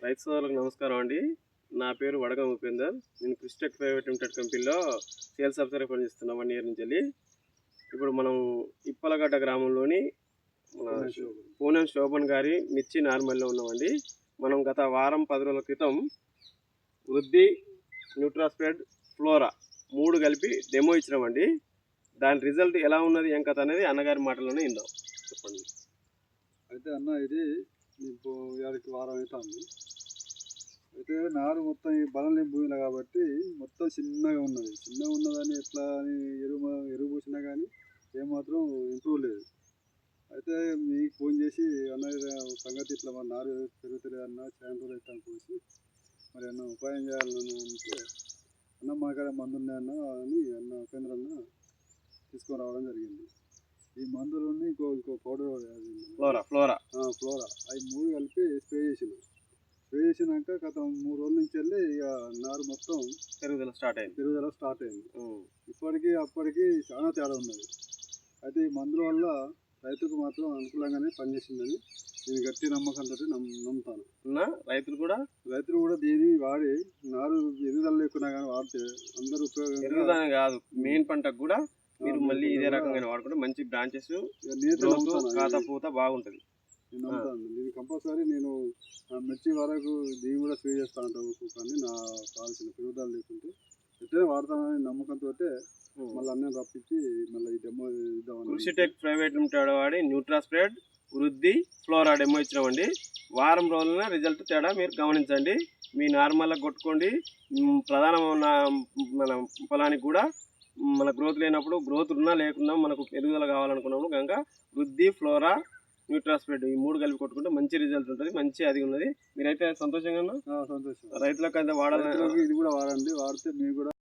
రైతు సోదరులకు నమస్కారం అండి. నా పేరు వడగం ఉపేందర్. నేను క్రిస్టెక్ ప్రైవేట్ లిమిటెడ్ కంపెనీలో సేల్స్ ఆఫీసర్గా పనిచేస్తున్నా 1 ఇయర్ నుంచి వెళ్ళి. ఇప్పుడు మనం ఇప్పలగడ్డ గ్రామంలోని మన పూనం శోభన్ గారి మిర్చి నార్మల్లో ఉన్నామండి. మనం గత వారం 10 రోజుల క్రితం వృద్ధి, న్యూట్రాస్ప్రెడ్, ఫ్లోరా 3 కలిపి డెమో ఇచ్చినామండి. దాని రిజల్ట్ ఎలా ఉన్నది ఏం కథ అనేది అన్నగారి మాటల్లోనే విందాం. చెప్పండి. అయితే అన్న ఇది మీకు ఏడాదికి వారం అవుతుంది. అయితే నారు మొత్తం ఈ బలం లేని భూమిలో కాబట్టి మొత్తం చిన్నగా ఉన్నదని ఎట్లా అని ఎరువు పూసినా కానీ ఏమాత్రం ఇంప్రూవ్ లేదు. అయితే మీకు ఫోన్ చేసి అన్న సంగతి ఇట్లా మన నారు పెరుగుతుంది అన్న చాలా రోజులు అవుతాను చూసి మరి అన్న ఉపాయం చేయాలన్నా అంటే అన్న మా కాడ మందు ఉన్నాయన్న అని అన్న ఉపేంద్ర అన్న తీసుకొని రావడం జరిగింది. ఈ మందులని ఇంకో పౌడర్ ఫ్లోరా అవి 3 కలిపి స్ప్రే చేసినాక గత 3 రోజుల నుంచి వెళ్ళి ఇక నారు మొత్తం పెరుగుదల స్టార్ట్ అయింది. ఇప్పటికీ అప్పటికి చాలా తేడా ఉన్నది. అయితే ఈ మందుల వల్ల రైతుకు మాత్రం అనుకూలంగానే పనిచేసిందని నేను గట్టి నమ్మకంతో నమ్ముతాను. రైతులు కూడా దీన్ని వాడి నారు ఎదుగుదల లేకున్నా కానీ వాడితే అందరూ ఉపయోగం కాదు, మెయిన్ పంటకు కూడా మీరు మళ్ళీ ఇదే రకంగా వాడుకుంటే మంచి బ్రాంచెస్ ఖాతా పూత బాగుంటుంది. నేను నమ్ముతాను. నేను కంపల్సరీ నేను మిర్చి వరకు దీన్ని కూడా స్ప్రే చేస్తా ఉంటాను. కానీ నా కావాల్సిన పెరుగుదల లేకుంటే ఎట్లనే వాడతానని నమ్మకంతో మళ్ళీ అన్నీ రప్పించి మళ్ళీ ఈ డెమో ఇద్దామని క్రిస్టెక్ ప్రైవేట్ లిమిటెడ్ వాడి న్యూట్రాస్ప్రెడ్, వృద్ధి, ఫ్లోరా డెమో ఇచ్చినామండి. వారం రోజుల రిజల్ట్ తేడా మీరు గమనించండి. మీ నార్మల్గా కొట్టుకోండి. ప్రధానమైన మన పొలానికి కూడా మన గ్రోత్ లేనప్పుడు, గ్రోత్ ఉన్నా లేకున్నా మనకు ఎదుగుదల కావాలనుకున్నప్పుడు కనుక వృద్ధి, ఫ్లోరా, న్యూట్రాస్ప్రెడ్ ఈ 3 కలిపి కొట్టుకుంటే మంచి రిజల్ట్ ఉంటుంది. మంచి అది ఉన్నది. మీరైతే సంతోషంగా సంతోషం. రైతులకు అయితే వాడాలి. ఇది కూడా వాడండి. వాడితే మీరు కూడా